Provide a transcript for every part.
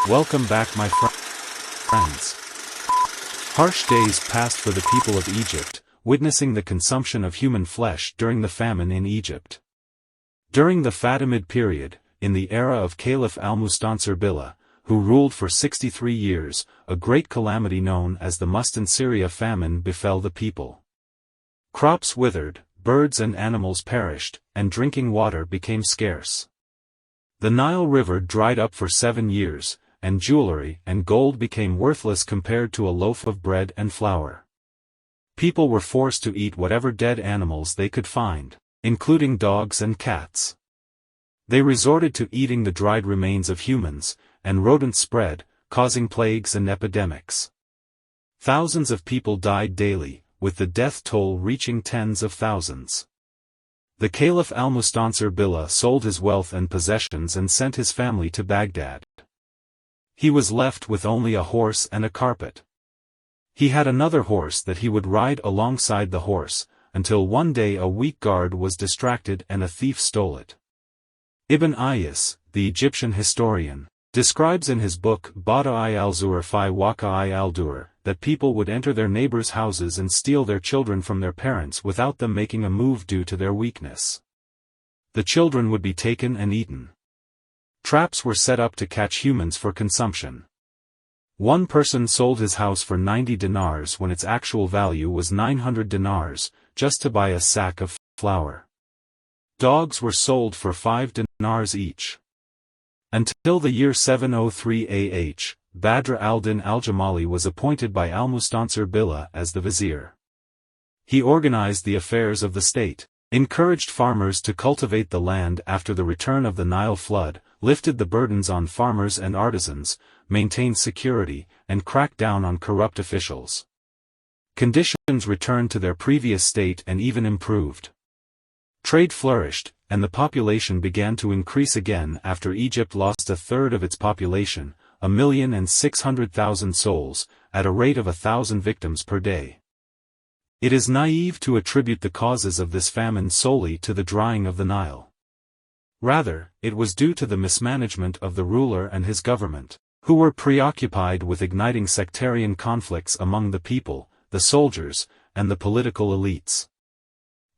Welcome back, my friends. Harsh days passed for the people of Egypt, witnessing the consumption of human flesh during the famine in Egypt. During the Fatimid period, in the era of Caliph al-Mustansir, who ruled for 63 years, a great calamity known as the Mustinsyria famine befell the people. Crops withered, birds and animals perished, and drinking water became scarce. The Nile River dried up for 7 years, and jewelry and gold became worthless compared to a loaf of bread and flour. People were forced to eat whatever dead animals they could find, including dogs and cats. They resorted to eating the dried remains of humans, and rodents spread, causing plagues and epidemics. Thousands of people died daily, with the death toll reaching tens of thousands. The Caliph al-Mustansir sold his wealth and possessions and sent his family to Baghdad. He was left with only a horse and a carpet. He had another horse that he would ride alongside the horse, until one day a weak guard was distracted and a thief stole it. Ibn Ayas, the Egyptian historian, describes in his book Bada'i al-Zur fi Waqa'i al-Dur, that people would enter their neighbors' houses and steal their children from their parents without them making a move due to their weakness. The children would be taken and eaten. Traps were set up to catch humans for consumption. One person sold his house for 90 dinars when its actual value was 900 dinars, just to buy a sack of flour. Dogs were sold for 5 dinars each. Until the year 703 AH, Badr al-Din al-Jamali was appointed by al-Mustansir as the vizier. He organized the affairs of the state, encouraged farmers to cultivate the land after the return of the Nile flood, lifted the burdens on farmers and artisans, maintained security, and cracked down on corrupt officials. Conditions returned to their previous state and even improved. Trade flourished, and the population began to increase again after Egypt lost a third of its population, 1,600,000 souls, at a rate of 1,000 victims per day. It is naive to attribute the causes of this famine solely to the drying of the Nile. Rather, it was due to the mismanagement of the ruler and his government, who were preoccupied with igniting sectarian conflicts among the people, the soldiers, and the political elites.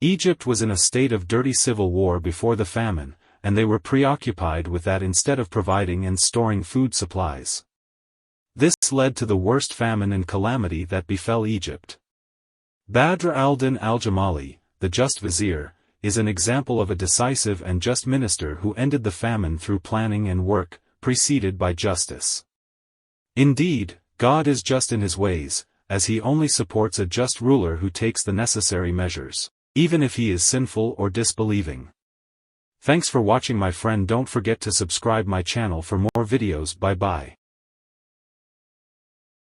Egypt was in a state of dirty civil war before the famine, and they were preoccupied with that instead of providing and storing food supplies. This led to the worst famine and calamity that befell Egypt. Badr al-Din al-Jamali, the just vizier, is an example of a decisive and just minister who ended the famine through planning and work, preceded by justice. Indeed, God is just in his ways, as he only supports a just ruler who takes the necessary measures, even if he is sinful or disbelieving. Thanks for watching, my friend. Don't forget to subscribe my channel for more videos. Bye bye.